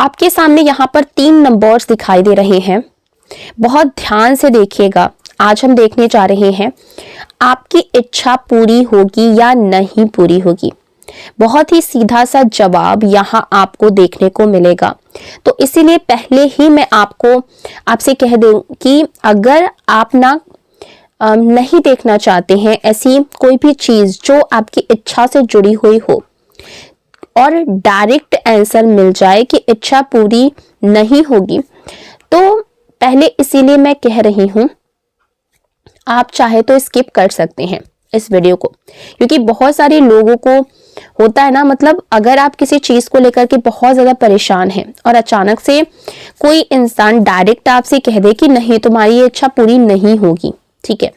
आपके सामने यहाँ पर 3 नंबर्स दिखाई दे रहे हैं। बहुत ध्यान से देखिएगा। आज हम देखने जा रहे हैं आपकी इच्छा पूरी होगी या नहीं पूरी होगी। बहुत ही सीधा सा जवाब यहाँ आपको देखने को मिलेगा। तो इसीलिए पहले ही मैं आपसे कह दूं कि अगर आप नहीं देखना चाहते हैं ऐसी कोई भी चीज जो आपकी इच्छा से जुड़ी हुई हो और डायरेक्ट आंसर मिल जाए कि इच्छा पूरी नहीं होगी, तो पहले इसीलिए मैं कह रही हूं आप चाहे तो स्किप कर सकते हैं इस वीडियो को, क्योंकि बहुत सारे लोगों को होता है ना, मतलब अगर आप किसी चीज को लेकर के बहुत ज्यादा परेशान हैं और अचानक से कोई इंसान डायरेक्ट आपसे कह दे कि नहीं तुम्हारी ये इच्छा पूरी नहीं होगी, ठीक है,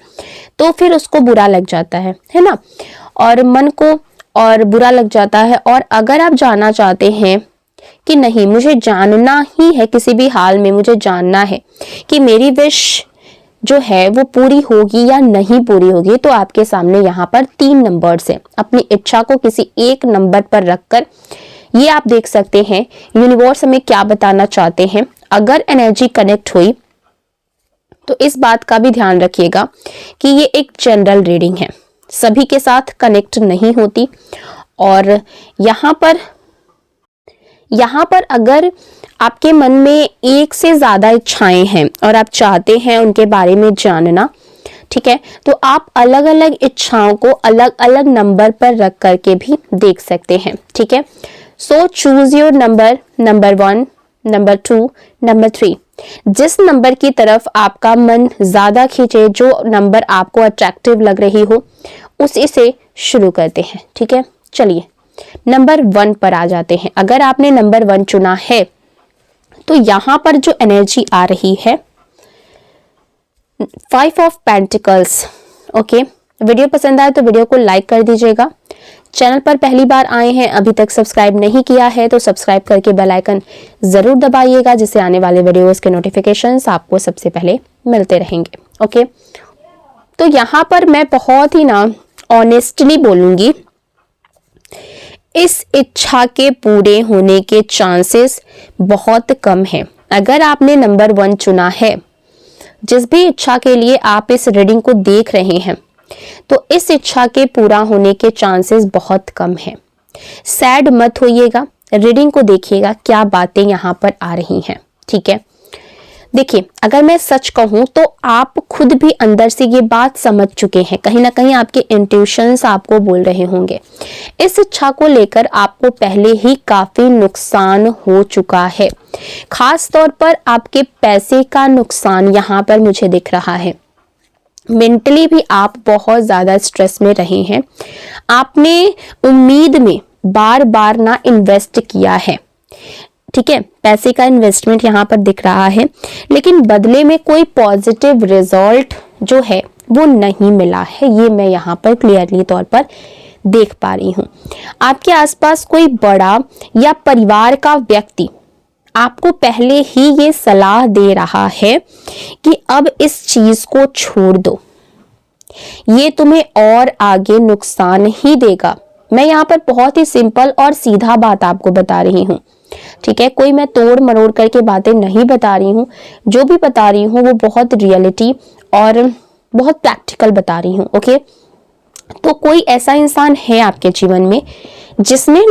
तो फिर उसको बुरा लग जाता है ना, और मन को और बुरा लग जाता है। और अगर आप जानना चाहते हैं कि नहीं मुझे जानना ही है, किसी भी हाल में मुझे जानना है कि मेरी विश जो है वो पूरी होगी या नहीं पूरी होगी, तो आपके सामने यहाँ पर 3 नंबर्स हैं। अपनी इच्छा को किसी एक नंबर पर रखकर ये आप देख सकते हैं यूनिवर्स हमें क्या बताना चाहते हैं। अगर एनर्जी कनेक्ट हुई तो इस बात का भी ध्यान रखिएगा कि ये एक जनरल रीडिंग है, सभी के साथ कनेक्ट नहीं होती। और यहाँ पर अगर आपके मन में एक से ज्यादा इच्छाएं हैं और आप चाहते हैं उनके बारे में जानना, ठीक है, तो आप अलग अलग इच्छाओं को अलग अलग नंबर पर रख करके भी देख सकते हैं, ठीक है। So choose your number 1, number 2, number 3। जिस नंबर की तरफ आपका मन ज्यादा खींचे, जो नंबर आपको अट्रैक्टिव लग रही हो, उसी से शुरू करते हैं, ठीक है। चलिए नंबर 1 पर आ जाते हैं। अगर आपने नंबर 1 चुना है तो यहां पर जो एनर्जी आ रही है 5 ऑफ पेंटिकल्स। ओके, वीडियो पसंद आए तो वीडियो को लाइक कर दीजिएगा। चैनल पर पहली बार आए हैं, अभी तक सब्सक्राइब नहीं किया है तो सब्सक्राइब करके बेल आइकन जरूर दबाइएगा, जिससे आने वाले वीडियोस के नोटिफिकेशंस आपको सबसे पहले मिलते रहेंगे। ओके, तो यहाँ पर मैं बहुत ही ऑनेस्टली बोलूंगी, इस इच्छा के पूरे होने के चांसेस बहुत कम हैं। अगर आपने नंबर 1 चुना है, जिस भी इच्छा के लिए आप इस रीडिंग को देख रहे हैं, तो इस इच्छा के पूरा होने के चांसेस बहुत कम हैं। सैड मत होइएगा, रीडिंग को देखिएगा क्या बातें यहाँ पर आ रही हैं, ठीक है। देखिए, अगर मैं सच कहूं तो आप खुद भी अंदर से ये बात समझ चुके हैं, कहीं ना कहीं आपके इंट्यूशंस आपको बोल रहे होंगे। इस इच्छा को लेकर आपको पहले ही काफी नुकसान हो चुका है, खास तौर पर आपके पैसे का नुकसान यहाँ पर मुझे दिख रहा है। मेंटली भी आप बहुत ज्यादा स्ट्रेस में रहे हैं। आपने उम्मीद में बार बार इन्वेस्ट किया है, ठीक है, पैसे का इन्वेस्टमेंट यहाँ पर दिख रहा है, लेकिन बदले में कोई पॉजिटिव रिजल्ट जो है वो नहीं मिला है। ये मैं यहाँ पर क्लियरली तौर पर देख पा रही हूँ। आपके आसपास कोई बड़ा या परिवार का व्यक्ति आपको पहले ही ये सलाह दे रहा है कि अब इस चीज को छोड़ दो, ये तुम्हें और आगे नुकसान ही देगा। मैं यहाँ पर बहुत ही सिंपल और सीधा बात आपको बता रही हूँ, ठीक है, कोई मैं तोड़ मरोड़ करके बातें नहीं बता रही हूँ। जो भी बता रही हूँ वो बहुत रियलिटी और बहुत प्रैक्टिकल बता रही हूँ। ओके, तो कोई ऐसा इंसान है आपके जीवन में जिसने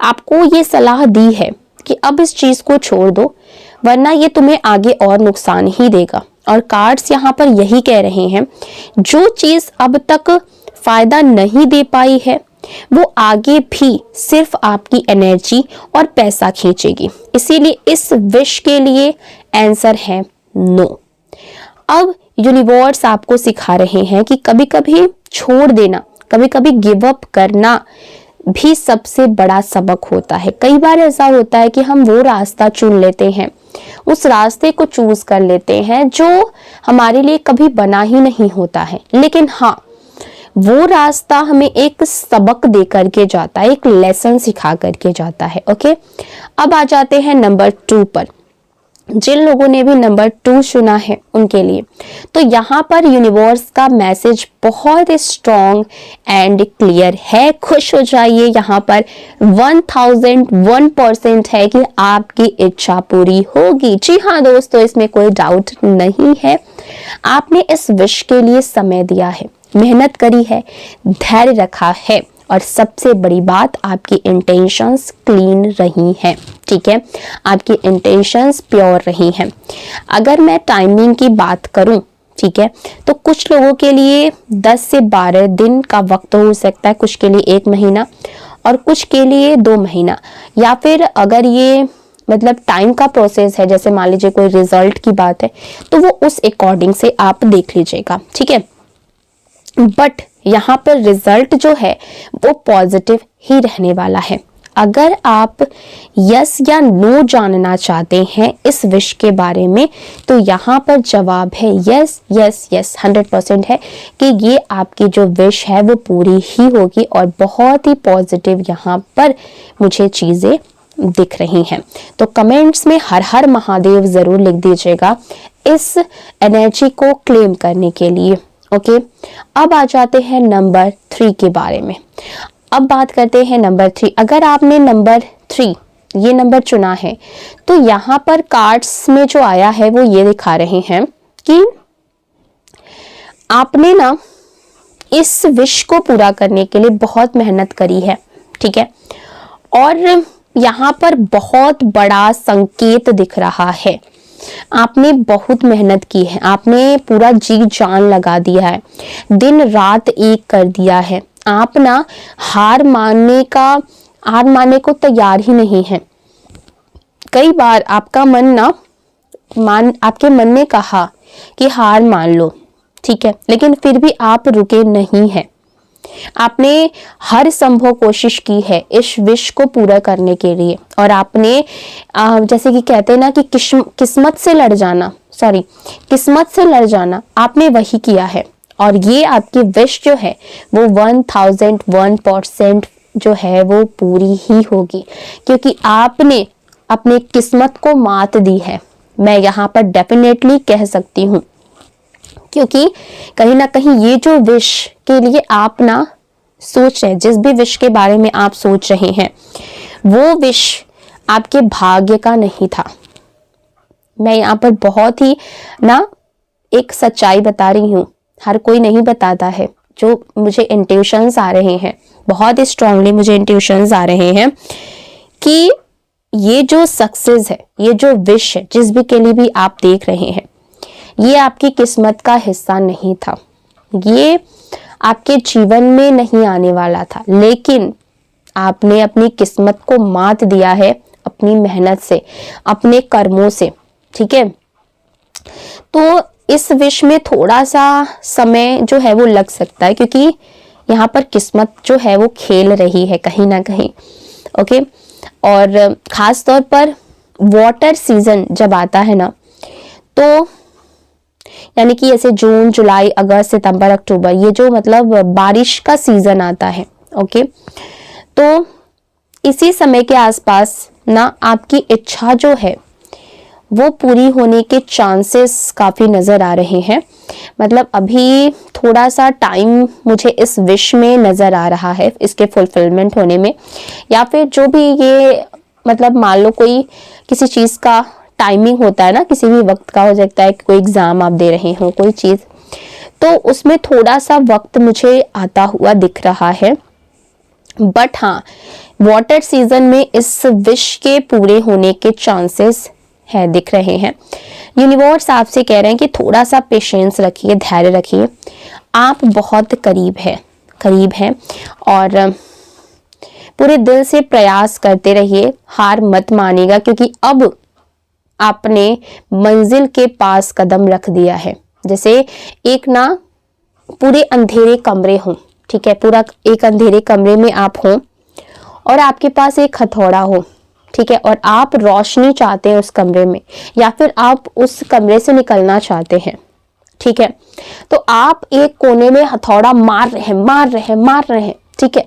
आपको ये सलाह दी है कि अब इस चीज को छोड़ दो, वरना ये तुम्हें आगे और नुकसान ही देगा। और कार्ड्स यहाँ पर यही कह रहे हैं, जो चीज अब तक फायदा नहीं दे पाई है वो आगे भी सिर्फ आपकी एनर्जी और पैसा खींचेगी। इसीलिए इस विश के लिए आंसर है नो। अब यूनिवर्स आपको सिखा रहे हैं कि कभी कभी छोड़ देना, कभी कभी गिव अप करना भी सबसे बड़ा सबक होता है। कई बार ऐसा होता है कि हम वो रास्ता चुन लेते हैं, उस रास्ते को चूज कर लेते हैं जो हमारे लिए कभी बना ही नहीं होता है, लेकिन हाँ वो रास्ता हमें एक सबक दे करके जाता है, एक लेसन सिखा करके जाता है। ओके, अब आ जाते हैं नंबर 2 पर। जिन लोगों ने भी नंबर 2 चुना है उनके लिए तो यहाँ पर यूनिवर्स का मैसेज बहुत स्ट्रॉन्ग एंड क्लियर है। खुश हो जाइए, यहाँ पर 1001% है कि आपकी इच्छा पूरी होगी। जी हाँ दोस्तों, इसमें कोई डाउट नहीं है। आपने इस विश के लिए समय दिया है, मेहनत करी है, धैर्य रखा है और सबसे बड़ी बात, आपकी इंटेंशंस क्लीन रही हैं। ठीक है, आपकी इंटेंशंस प्योर रही हैं। अगर मैं टाइमिंग की बात करूं, ठीक है, तो कुछ लोगों के लिए 10 से 12 दिन का वक्त हो सकता है, कुछ के लिए 1 महीना और कुछ के लिए 2 महीना, या फिर अगर ये मतलब टाइम का प्रोसेस है, जैसे मान लीजिए कोई रिजल्ट की बात है, तो वो उस अकॉर्डिंग से आप देख लीजिएगा। ठीक है, बट यहाँ पर रिजल्ट जो है वो पॉजिटिव ही रहने वाला है। अगर आप यस या नो जानना चाहते हैं इस विश के बारे में, तो यहाँ पर जवाब है यस यस यस, 100% है कि ये आपकी जो विश है वो पूरी ही होगी और बहुत ही पॉजिटिव यहाँ पर मुझे चीज़ें दिख रही हैं। तो कमेंट्स में हर हर महादेव ज़रूर लिख दीजिएगा इस एनर्जी को क्लेम करने के लिए। ओके, अब आ जाते हैं नंबर 3 के बारे में। अब बात करते हैं नंबर 3। अगर आपने नंबर 3 ये नंबर चुना है तो यहाँ पर कार्ड्स में जो आया है वो ये दिखा रहे हैं कि आपने ना इस विश को पूरा करने के लिए बहुत मेहनत करी है। ठीक है, और यहाँ पर बहुत बड़ा संकेत दिख रहा है। आपने बहुत मेहनत की है, आपने पूरा जी जान लगा दिया है, दिन रात एक कर दिया है। आप ना हार मानने को तैयार ही नहीं है। कई बार आपका मन आपके मन ने कहा कि हार मान लो, ठीक है, लेकिन फिर भी आप रुके नहीं हैं। आपने हर संभव कोशिश की है इस विश को पूरा करने के लिए, और आपने जैसे कि कहते हैं ना कि किस्मत से लड़ जाना, आपने वही किया है। और ये आपकी विश जो है वो 1001% जो है वो पूरी ही होगी, क्योंकि आपने अपनी किस्मत को मात दी है। मैं यहाँ पर डेफिनेटली कह सकती हूँ, क्योंकि कहीं ना कहीं ये जो विश के लिए आप ना सोच रहे हैं, जिस भी विश के बारे में आप सोच रहे हैं, वो विश आपके भाग्य का नहीं था। मैं यहाँ पर बहुत ही ना एक सच्चाई बता रही हूँ, हर कोई नहीं बताता है। जो मुझे इंट्यूशंस आ रहे हैं, बहुत ही स्ट्रांगली मुझे इंट्यूशंस आ रहे हैं कि ये जो सक्सेस है, ये जो विश है, जिस भी के लिए भी आप देख रहे हैं, ये आपकी किस्मत का हिस्सा नहीं था, ये आपके जीवन में नहीं आने वाला था, लेकिन आपने अपनी किस्मत को मात दिया है अपनी मेहनत से, अपने कर्मों से। ठीक है, तो इस विश में थोड़ा सा समय जो है वो लग सकता है, क्योंकि यहाँ पर किस्मत जो है वो खेल रही है कहीं ना कहीं। ओके, और खास तौर पर वाटर सीजन जब आता है ना, तो यानी कि ऐसे जून, जुलाई, अगस्त, सितंबर, अक्टूबर, ये जो मतलब बारिश का सीजन आता है, ओके, तो इसी समय के आसपास ना आपकी इच्छा जो है वो पूरी होने के चांसेस काफ़ी नज़र आ रहे हैं। मतलब अभी थोड़ा सा टाइम मुझे इस विश में नज़र आ रहा है इसके फुलफिलमेंट होने में, या फिर जो भी ये मतलब मान लो कोई किसी चीज़ का टाइमिंग होता है ना, किसी भी वक्त का हो सकता है कि कोई एग्ज़ाम आप दे रहे हो, कोई चीज़, तो उसमें थोड़ा सा वक्त मुझे आता हुआ दिख रहा है। बट हाँ, वाटर सीजन में इस विश के पूरे होने के चांसेस है दिख रहे हैं। यूनिवर्स आपसे कह रहे हैं कि थोड़ा सा पेशेंस रखिए, धैर्य रखिए, आप बहुत करीब हैं और पूरे दिल से प्रयास करते रहिए, हार मत मानिएगा, क्योंकि अब आपने मंजिल के पास कदम रख दिया है। जैसे एक ना पूरे अंधेरे कमरे हों, ठीक है, पूरा एक अंधेरे कमरे में आप हों और आपके पास एक हथौड़ा हो, ठीक है, और आप रोशनी चाहते हैं उस कमरे में, या फिर आप उस कमरे से निकलना चाहते हैं, ठीक है, तो आप एक कोने में हथौड़ा मार रहे हैं, ठीक है,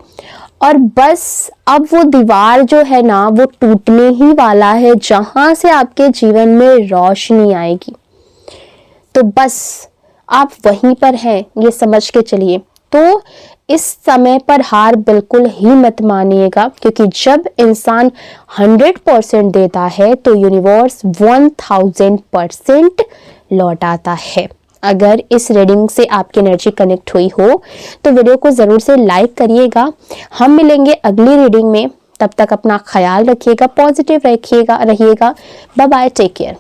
और बस अब वो दीवार जो है ना वो टूटने ही वाला है, जहां से आपके जीवन में रोशनी आएगी। तो बस आप वहीं पर हैं, ये समझ के चलिए। तो इस समय पर हार बिल्कुल ही मत मानिएगा, क्योंकि जब इंसान 100% देता है तो यूनिवर्स 1000% लौटाता है। अगर इस रीडिंग से आपकी एनर्जी कनेक्ट हुई हो तो वीडियो को ज़रूर से लाइक करिएगा। हम मिलेंगे अगली रीडिंग में, तब तक अपना ख्याल रखिएगा, पॉजिटिव रहिएगा। Bye bye, take care.